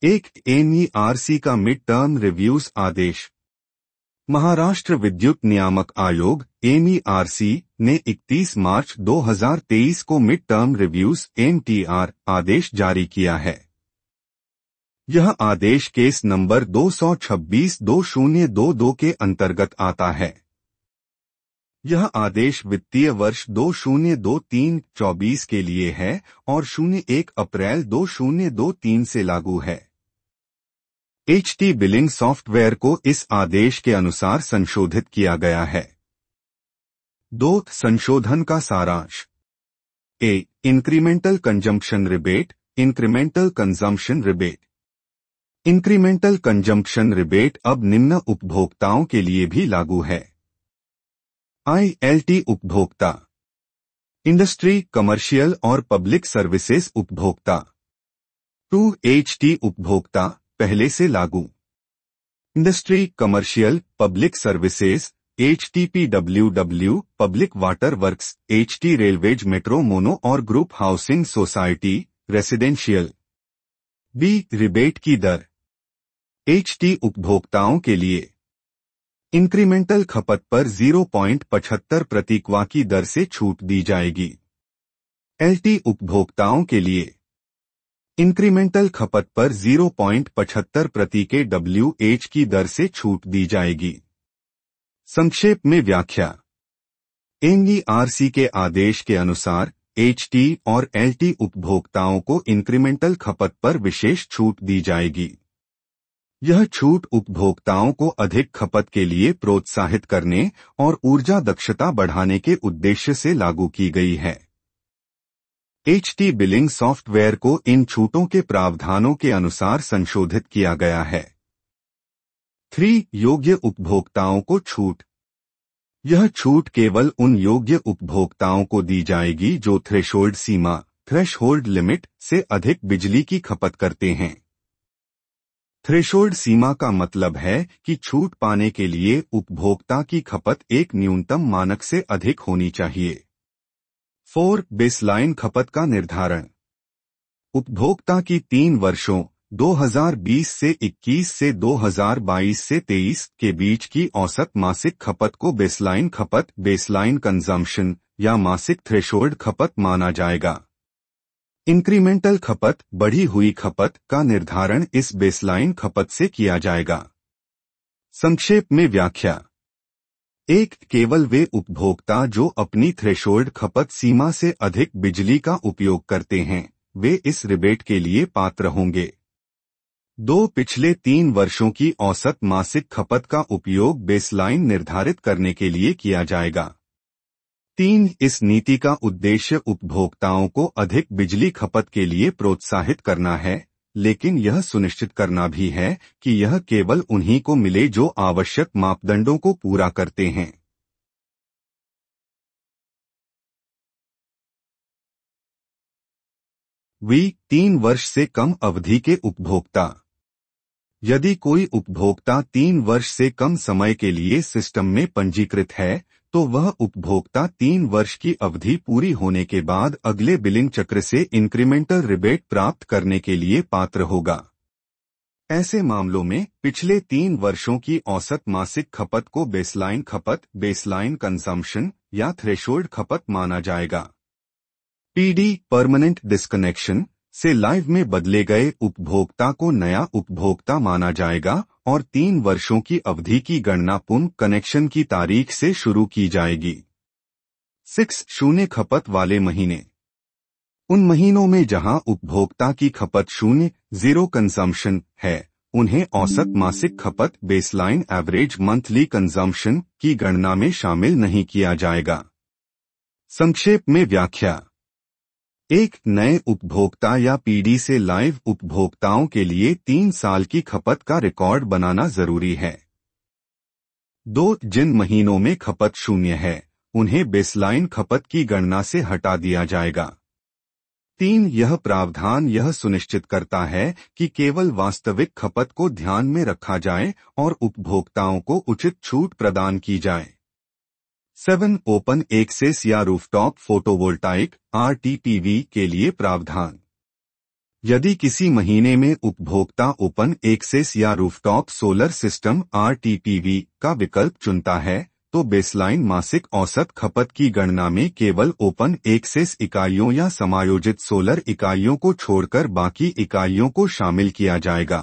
एक NERC का mid term reviews आदेश। महाराष्ट्र विद्युत नियामक आयोग MERC ने 31 मार्च 2023 को मिड टर्म रिव्यूज MTR आदेश जारी किया है। यह आदेश केस नंबर 226/2022 के अंतर्गत आता है। यह आदेश वित्तीय वर्ष 2023-24 के लिए है और 01 अप्रैल 2023 से लागू है। HT बिलिंग सॉफ्टवेयर को इस आदेश के अनुसार संशोधित किया गया है। 2 संशोधन का सारांश। Incremental consumption rebate, incremental consumption rebate. Incremental consumption rebate अब निम्न उपभोक्ताओं के लिए भी लागू है। ILT उपभोक्ता, इंडस्ट्री, कमर्शियल और पब्लिक सर्विसेज उपभोक्ता। 2 HT उपभोक्ता पहले से लागू। Industry, commercial, public services HTPWW, public water works, HT railways, metro, mono और group housing society, residential. B rebate की दर। HT उपभोक्ताओं के लिए इंक्रीमेंटल खपत पर 0.75% की दर से छूट दी जाएगी। LT उपभोक्ताओं के लिए इंक्रीमेंटल खपत पर 0.75% के WH की दर से छूट दी जाएगी। संक्षेप में व्याख्या। NERC के आदेश के अनुसार HT और LT उपभोक्ताओं को इंक्रीमेंटल खपत पर विशेष छूट दी जाएगी। यह छूट उपभोक्ताओं को अधिक खपत के लिए प्रोत्साहित करने और ऊर्जा दक्षता बढ़ाने के उद्देश्य से लागू की गई है। HT बिलिंग सॉफ्टवेयर को इन छूटों के प्रावधानों के अनुसार संशोधित किया गया है। 3 योग्य उपभोक्ताओं को छूट। यह छूट केवल उन योग्य उपभोक्ताओं को दी जाएगी जो थ्रेशोल्ड सीमा, थ्रेशहोल्ड लिमिट से अधिक बिजली की खपत करते हैं। थ्रेशोल्ड सीमा का मतलब है कि छूट पाने के लिए उपभोक्ता की खपत एक न्यूनतम मानक से अधिक होनी चाहिए। 4 बेसलाइन खपत का निर्धारण। उपभोक्ता की 3 वर्षों 2020 से 21 से 2022 से 23 के बीच की औसत मासिक खपत को बेसलाइन खपत, बेसलाइन कंजम्पशन या मासिक थ्रेशोल्ड खपत माना जाएगा। इंक्रीमेंटल खपत, बढ़ी हुई खपत का निर्धारण इस बेसलाइन खपत से किया जाएगा। संक्षेप में व्याख्या। 1 केवल वे उपभोक्ता जो अपनी थ्रेशोल्ड खपत सीमा से अधिक बिजली का उपयोग करते हैं, वे इस रिबेट के लिए पात्र होंगे। 2 पिछले 3 वर्षों की औसत मासिक खपत का उपयोग बेसलाइन निर्धारित करने के लिए किया जाएगा। 3 इस नीति का उद्देश्य उपभोक्ताओं को अधिक बिजली खपत के लिए प्रोत्साहित करना है, लेकिन यह सुनिश्चित करना भी है कि यह केवल उन्हीं को मिले जो आवश्यक मापदंडों को पूरा करते हैं। वी 3 वर्ष से कम अवधि के उपभोक्ता। यदि कोई उपभोक्ता 3 वर्ष से कम समय के लिए सिस्टम में पंजीकृत है, तो वह उपभोक्ता 3 वर्ष की अवधि पूरी होने के बाद अगले बिलिंग चक्र से इंक्रीमेंटल रिबेट प्राप्त करने के लिए पात्र होगा। ऐसे मामलों में पिछले 3 वर्षों की औसत मासिक खपत को बेसलाइन खपत, बेसलाइन कंजम्पशन या थ्रेशोल्ड खपत माना जाएगा। PD परमानेंट डिस्कनेक्शन से लाइव में बदले गए उपभोक्ता को नया उपभोक्ता माना जाएगा और 3 वर्षों की अवधि की गणना पुनः कनेक्शन की तारीख से शुरू की जाएगी। 6 शून्य खपत वाले महीने। उन महीनों में जहां उपभोक्ता की खपत 0 कंजम्पशन है, उन्हें औसत मासिक खपत, बेसलाइन एवरेज मंथली कंजम्पशन की गणना में शामिल नहीं किया जाएगा। संक्षेप में व्याख्या। 1 नए उपभोक्ता या PD से लाइव उपभोक्ताओं के लिए 3 साल की खपत का रिकॉर्ड बनाना जरूरी है। 2 जिन महीनों में खपत 0 है, उन्हें बेसलाइन खपत की गणना से हटा दिया जाएगा। 3 यह प्रावधान यह सुनिश्चित करता है कि केवल वास्तविक खपत को ध्यान में रखा जाए और उपभोक्ताओं को उचित छूट प्रदान की जाए। 7 ओपन एक्सेस या रूफटॉप फोटोवोल्टाइक RTPV के लिए प्रावधान। यदि किसी महीने में उपभोक्ता ओपन एक्सेस या रूफटॉप सोलर सिस्टम आरटीपीवी का विकल्प चुनता है, तो बेसलाइन मासिक औसत खपत की गणना में केवल ओपन एक्सेस इकाइयों या समायोजित सोलर इकाइयों को छोड़कर बाकी इकाइयों को शामिल किया जाएगा।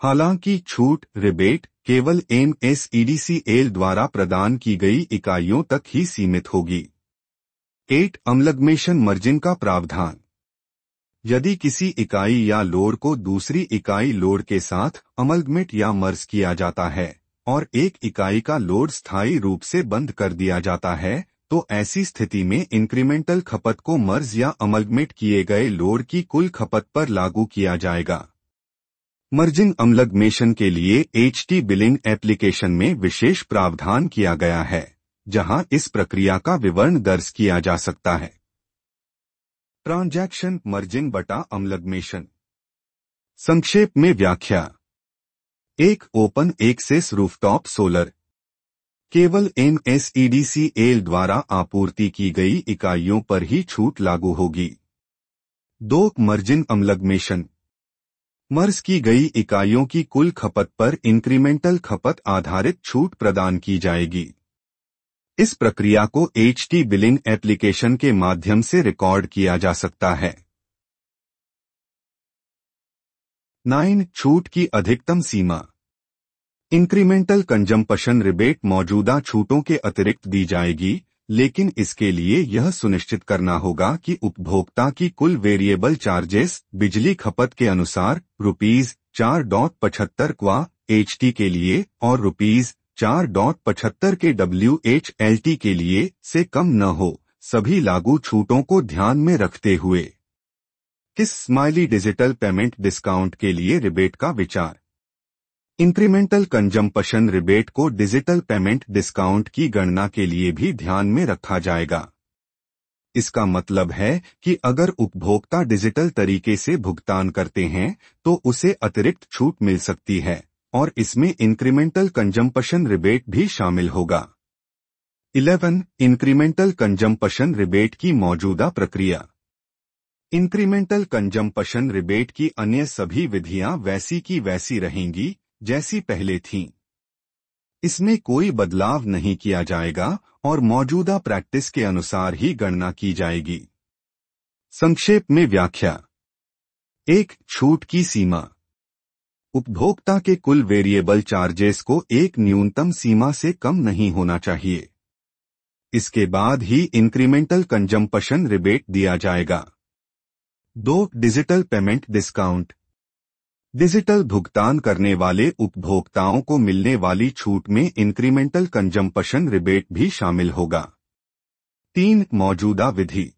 हालांकि छूट रिबेट केवल एमएसईडीसीएल द्वारा प्रदान की गई इकाइयों तक ही सीमित होगी। 8 अमलगमेशन मार्जिन का प्रावधान। यदि किसी इकाई या लोड को दूसरी इकाई लोड के साथ अमलगमेट या मर्ज किया जाता है और एक इकाई का लोड स्थायी रूप से बंद कर दिया जाता है, तो ऐसी स्थिति में इंक्रीमेंटल खपत को मर्ज या अमलगमेट किए गए लोड की कुल खपत पर लागू किया जाएगा। मर्जिंग अमलगमेशन के लिए एचटी बिलिंग एप्लीकेशन में विशेष प्रावधान किया गया है, जहां इस प्रक्रिया का विवरण दर्ज किया जा सकता है। ट्रांजैक्शन मर्जिंग बटा अमलगमेशन। संक्षेप में व्याख्या। एक ओपन एक्सेस रूफटॉप सोलर केवल एमएसईडीसीएल द्वारा आपूर्ति की गई इकाइयों पर ही छूट लागू होगी। 2 मर्जिन अमलगमेशन। मर्ज की गई इकाइयों की कुल खपत पर इंक्रीमेंटल खपत आधारित छूट प्रदान की जाएगी। इस प्रक्रिया को एचटी बिलिंग एप्लीकेशन के माध्यम से रिकॉर्ड किया जा सकता है। 9 छूट की अधिकतम सीमा। इंक्रीमेंटल कंजम्पशन रिबेट मौजूदा छूटों के अतिरिक्त दी जाएगी, लेकिन इसके लिए यह सुनिश्चित करना होगा कि उपभोक्ता की कुल वेरिएबल चार्जेस बिजली खपत के अनुसार ₹4.75 क्वा एचटी के लिए और ₹4.75 के WHLT के लिए से कम न हो, सभी लागू छूटों को ध्यान में रखते हुए। किस स्माइली डिजिटल पेमेंट डिस्काउंट के लिए रिबेट का विचार। इंक्रीमेंटल कंजम्पशन रिबेट को डिजिटल पेमेंट डिस्काउंट की गणना के लिए भी ध्यान में रखा जाएगा। इसका मतलब है कि अगर उपभोक्ता डिजिटल तरीके से भुगतान करते हैं तो उसे अतिरिक्त छूट मिल सकती है और इसमें इंक्रीमेंटल कंजम्पशन रिबेट भी शामिल होगा। 11 इंक्रीमेंटल कंजम्पशन रिबेट की मौजूदा प्रक्रिया। इंक्रीमेंटल कंजम्पशन रिबेट की अन्य सभी विधियां वैसी की वैसी रहेंगी जैसी पहले थीं। इसमें कोई बदलाव नहीं किया जाएगा और मौजूदा प्रैक्टिस के अनुसार ही गणना की जाएगी। संक्षेप में व्याख्या। 1 छूट की सीमा। उपभोक्ता के कुल वेरिएबल चार्जेस को एक न्यूनतम सीमा से कम नहीं होना चाहिए। इसके बाद ही इंक्रीमेंटल कंजम्पशन रिबेट दिया जाएगा। 2 डिजिटल पेमेंट डिस्काउंट। डिजिटल भुगतान करने वाले उपभोक्ताओं को मिलने वाली छूट में इंक्रीमेंटल कंजम्पशन रिबेट भी शामिल होगा। 3 मौजूदा विधि।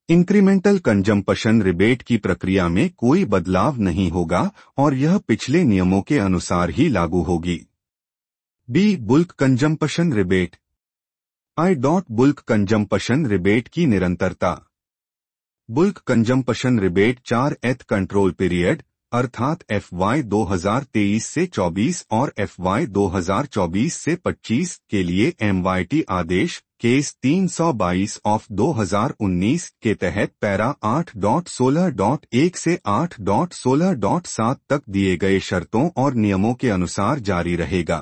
इंक्रीमेंटल कंजम्पशन रिबेट की प्रक्रिया में कोई बदलाव नहीं होगा और यह पिछले नियमों के अनुसार ही लागू होगी। B bulk consumption rebate. Bulk consumption rebate की निरंतरता। Bulk consumption rebate 4th control period अर्थात FY 2023 से 24 और FY 2024 से 25 के लिए MYT आदेश केस 322 ऑफ 2019 के तहत पैरा 8.16.1 से 8.16.7 तक दिए गए शर्तों और नियमों के अनुसार जारी रहेगा।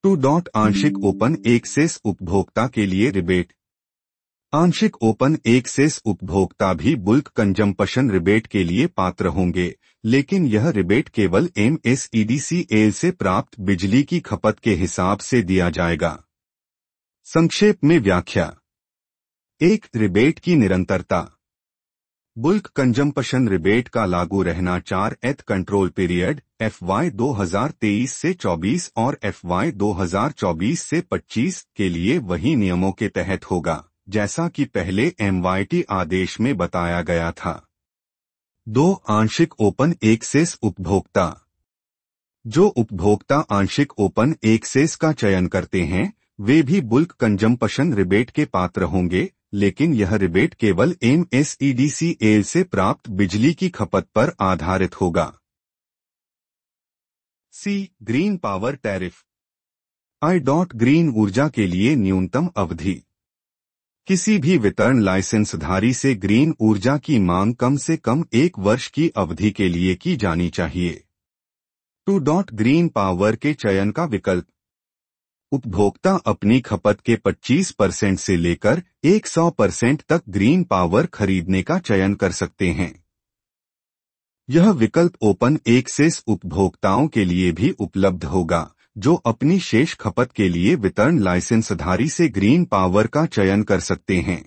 2. आंशिक ओपन एक्सेस उपभोक्ता के लिए रिबेट। आंशिक ओपन एक्सेस उपभोक्ता भी बुल्क कंजम्पशन रिबेट के लिए पात्र होंगे, लेकिन यह रिबेट केवल MSEDCL से प्राप्त बिजली की खपत के हिसाब से दिया जाएगा। संक्षेप में व्याख्या। 1 रिबेट की निरंतरता। बुल्क कंजम्पशन रिबेट का लागू रहना 4th कंट्रोल पीरियड FY 2023 से 24 और FY 2024 से 25 के लिए वही नियमों के तहत होगा जैसा कि पहले MYT आदेश में बताया गया था। 2 आंशिक ओपन एक्सेस उपभोक्ता। जो उपभोक्ता आंशिक ओपन एक्सेस का चयन करते हैं वे भी बुल्क कंजम्पशन रिबेट के पात्र होंगे, लेकिन यह रिबेट केवल MSEDCL से प्राप्त बिजली की खपत पर आधारित होगा। सी ग्रीन पावर टैरिफ। ग्रीन ऊर्जा के लिए न्यूनतम अवधि। किसी भी वितरण लाइसेंसधारी से ग्रीन ऊर्जा की मांग कम से कम 1 वर्ष की अवधि के लिए की जानी चाहिए। 2. ग्रीन पावर के चयन का विकल्प। उपभोक्ता अपनी खपत के 25% से लेकर 100% तक ग्रीन पावर खरीदने का चयन कर सकते हैं। यह विकल्प ओपन एक्सेस उपभोक्ताओं के लिए भी उपलब्ध होगा, जो अपनी शेष खपत के लिए वितरण लाइसेंसधारी से ग्रीन पावर का चयन कर सकते हैं।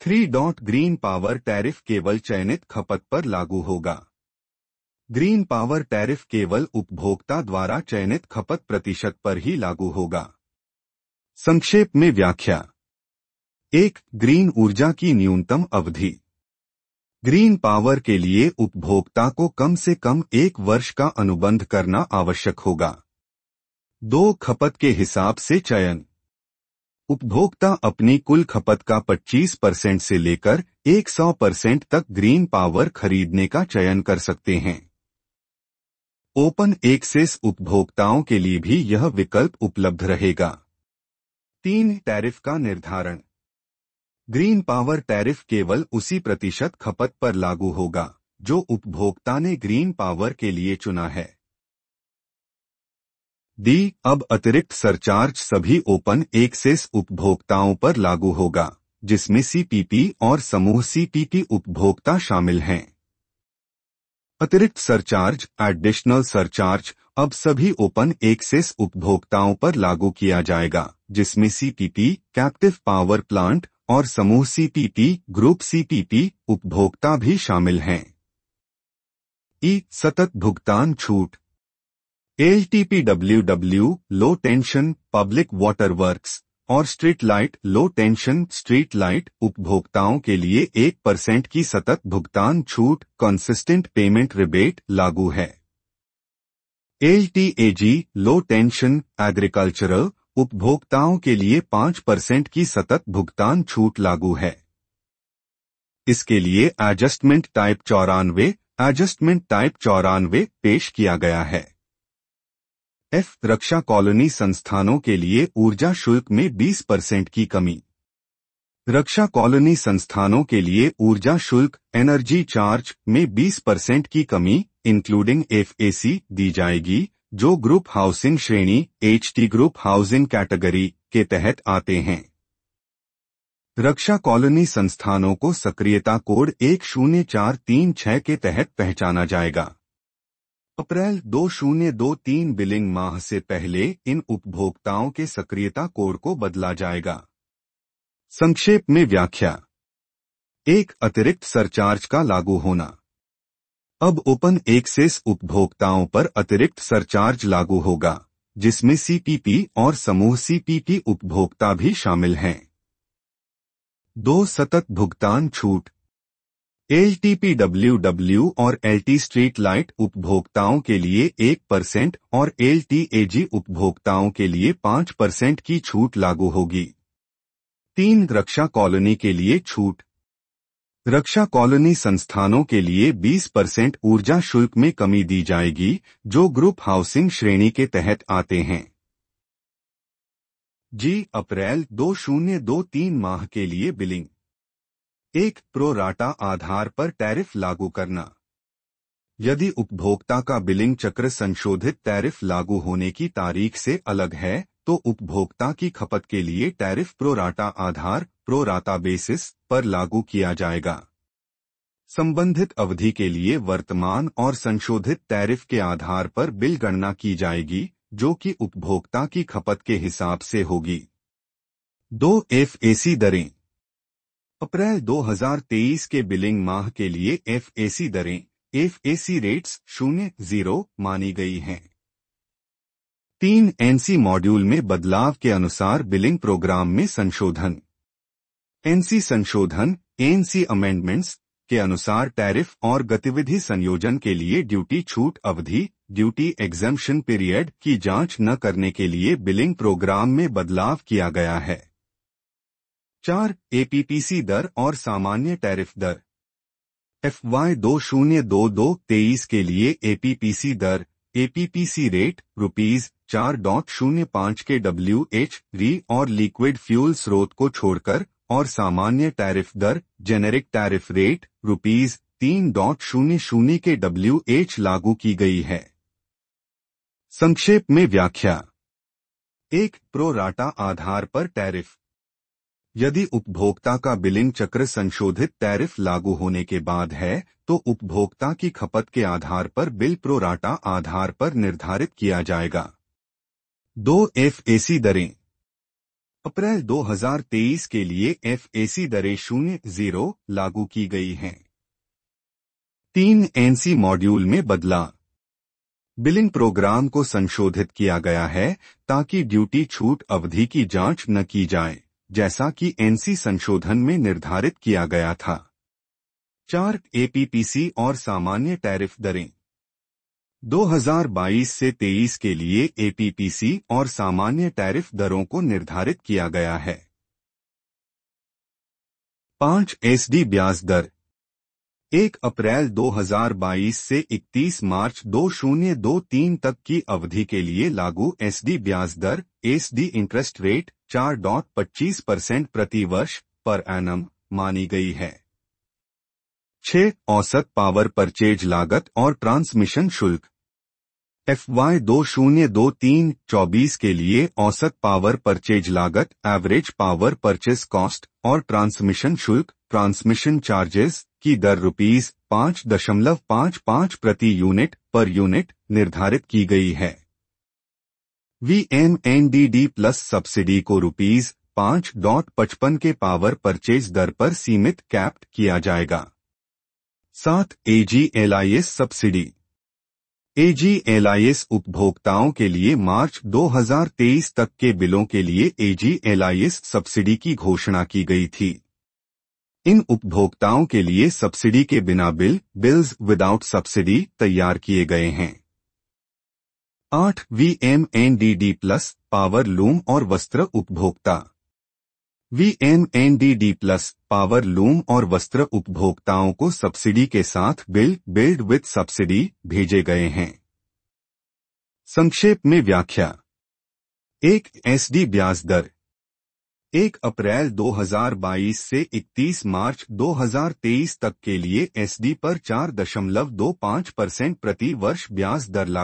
3. ग्रीन पावर टैरिफ केवल चयनित खपत पर लागू होगा। ग्रीन पावर टैरिफ केवल उपभोक्ता द्वारा चयनित खपत प्रतिशत पर ही लागू होगा। संक्षेप में व्याख्या। 1. ग्रीन ऊर्जा की न्यूनतम अवधि। ग्रीन पावर के लिए उपभोक्ता को कम से कम 1 वर्ष का अनुबंध करना आवश्यक होगा। 2. खपत के हिसाब से चयन। उपभोक्ता अपनी कुल खपत का 25% से लेकर 100% तक ग्रीन पावर खरीदने का चयन कर सकते हैं। ओपन एक्सेस उपभोक्ताओं के लिए भी यह विकल्प उपलब्ध रहेगा। 3. टैरिफ का निर्धारण। ग्रीन पावर टैरिफ केवल उसी प्रतिशत खपत पर लागू होगा जो उपभोक्ता ने ग्रीन पावर के लिए चुना है। अब अतिरिक्त सरचार्ज सभी ओपन एक्सेस उपभोक्ताओं पर लागू होगा, जिसमें सीपीपी और समूह सीपीपी उपभोक्ता शामिल हैं। अतिरिक्त सरचार्ज एडिशनल सरचार्ज अब सभी ओपन एक्सेस उपभोक्ताओं पर लागू किया जाएगा, जिसमें सीपीपी कैप्टिव पावर प्लांट और समूह सीपीपी ग्रुप सीपीपी उपभोक्ता भी शामिल हैं। सतत भुगतान छूट। एलटीपीडब्ल्यूडब्ल्यू लो टेंशन पब्लिक वाटर वर्क्स और स्ट्रीट लाइट लो टेंशन स्ट्रीट लाइट उपभोक्ताओं के लिए 1% की सतत भुगतान छूट कंसिस्टेंट पेमेंट रिबेट लागू है। एलटीएजी लो टेंशन एग्रीकल्चरल उपभोक्ताओं के लिए 5% की सतत भुगतान छूट लागू है। इसके लिए एडजस्टमेंट टाइप 94 पेश किया गया है। रक्षा कॉलोनी संस्थानों के लिए ऊर्जा शुल्क में 20% की कमी। रक्षा कॉलोनी संस्थानों के लिए ऊर्जा शुल्क एनर्जी चार्ज में 20% की कमी इंक्लूडिंग एफएसी दी जाएगी, जो ग्रुप हाउसिंग श्रेणी एचटी ग्रुप हाउसिंग कैटेगरी के तहत आते हैं। रक्षा कॉलोनी संस्थानों को सक्रियता कोड 10436 के तहत पहचाना जाएगा। अप्रैल 2023 बिलिंग माह से पहले इन उपभोक्ताओं के सक्रियता कोड को बदला जाएगा। संक्षेप में व्याख्या। 1. अतिरिक्त सरचार्ज का लागू होना। अब ओपन एक्सेस उपभोक्ताओं पर अतिरिक्त सरचार्ज लागू होगा, जिसमें सीपीपी और समूह सीपीपी उपभोक्ता भी शामिल हैं। 2. सतत भुगतान छूट। एलटीपीडब्ल्यूडब्ल्यू और एलटी स्ट्रीट लाइट उपभोक्ताओं के लिए 1% और एलटीएजी उपभोक्ताओं के लिए 5% की छूट लागू होगी। 3. रक्षा कॉलोनी के लिए छूट। रक्षा कॉलोनी संस्थानों के लिए 20% ऊर्जा शुल्क में कमी दी जाएगी, जो ग्रुप हाउसिंग श्रेणी के तहत आते हैं। अप्रैल 2023 माह के लिए बिलिंग। 1. प्रो राटा आधार पर टैरिफ लागू करना। यदि उपभोक्ता का बिलिंग चक्र संशोधित टैरिफ लागू होने की तारीख से अलग है, तो उपभोक्ता की खपत के लिए टैरिफ प्रो राटा आधार प्रो राटा बेसिस पर लागू किया जाएगा। संबंधित अवधि के लिए वर्तमान और संशोधित टैरिफ के आधार पर बिल गणना की जाएगी, जो कि उपभोक्ता की खपत के हिसाब से होगी। 2. एफएसी दरें। अप्रैल 2023 के बिलिंग माह के लिए एफएसी दरें एफएसी रेट्स 0 मानी गई हैं। 3. एनसी मॉड्यूल में बदलाव के अनुसार बिलिंग प्रोग्राम में संशोधन। एनसी संशोधन एनसी अमेंडमेंट्स के अनुसार टैरिफ और गतिविधि संयोजन के लिए ड्यूटी छूट अवधि ड्यूटी एग्जम्पशन पीरियड की जांच न करने के लिए बिलिंग प्रोग्राम में बदलाव किया गया है। 4. एपीपीसी दर और सामान्य टैरिफ दर। FY 2022-23 के लिए एपीपीसी दर एपीपीसी रेट 4.05 के WH और लिक्विड फ्यूल स्रोत को छोड़कर और सामान्य टैरिफ दर जेनेरिक टैरिफ रेट ₹3.00 के WH लागू की गई है। संक्षेप में व्याख्या। 1. प्रो राटा आधार पर टैरिफ। यदि उपभोक्ता का बिलिंग चक्र संशोधित टैरिफ लागू होने के बाद है तो उपभोक्ता की खपत के आधार पर बिल प्रो राटा आधार पर निर्धारित किया जाएगा। 2. FAC दरें। अप्रैल 2023 के लिए FAC दरें 0 लागू की गई हैं। 3. NC मॉड्यूल में बदला। बिलिंग प्रोग्राम को संशोधित किया गया है ताकि ड्यूटी छूट अवधि की जांच न की जाए, जैसा कि NC संशोधन में निर्धारित किया गया था। 4. APPC और सामान्य टैरिफ दरें। 2022 से 23 के लिए APPC और सामान्य टैरिफ दरों को निर्धारित किया गया है। 5. SD ब्याज दर। 1 अप्रैल 2022 से 31 मार्च 2023 तक की अवधि के लिए लागू SD ब्याज दर SD इंटरेस्ट रेट 4.25% प्रति वर्ष पर एनम मानी गई है। 6. औसत पावर परचेज लागत और ट्रांसमिशन शुल्क। FY 2023-24 के लिए औसत पावर परचेज लागत एवरेज पावर परचेज कॉस्ट और ट्रांसमिशन शुल्क ट्रांसमिशन चार्जेस की दर ₹5.55 प्रति यूनिट पर यूनिट निर्धारित की गई है। VMNDD प्लस सब्सिडी को ₹5.55 के पावर परचेज दर पर सीमित कैप्ड किया जाएगा। 7. AGLIS subsidy. AGLIS उपभोक्ताओं के लिए मार्च 2023 तक के बिलों के लिए AGLIS सब्सिडी की घोषणा की गई थी। इन उपभोक्ताओं के लिए सब्सिडी के बिना बिल्स विदाउट सब्सिडी तैयार किए गए हैं। 8. VMNDD प्लस पावर लूम और वस्त्र उपभोक्ता। VMNDD प्लस पावर लूम और वस्त्र उपभोक्ताओं को सब्सिडी के साथ बिल्ड विद सब्सिडी भेजे गए हैं। संक्षेप में व्याख्या। 1. SD ब्याज दर। 1 अप्रैल 2022 से 31 मार्च 2023 तक के लिए SD पर 4.25% प्रति वर्ष ब्याज दर लागू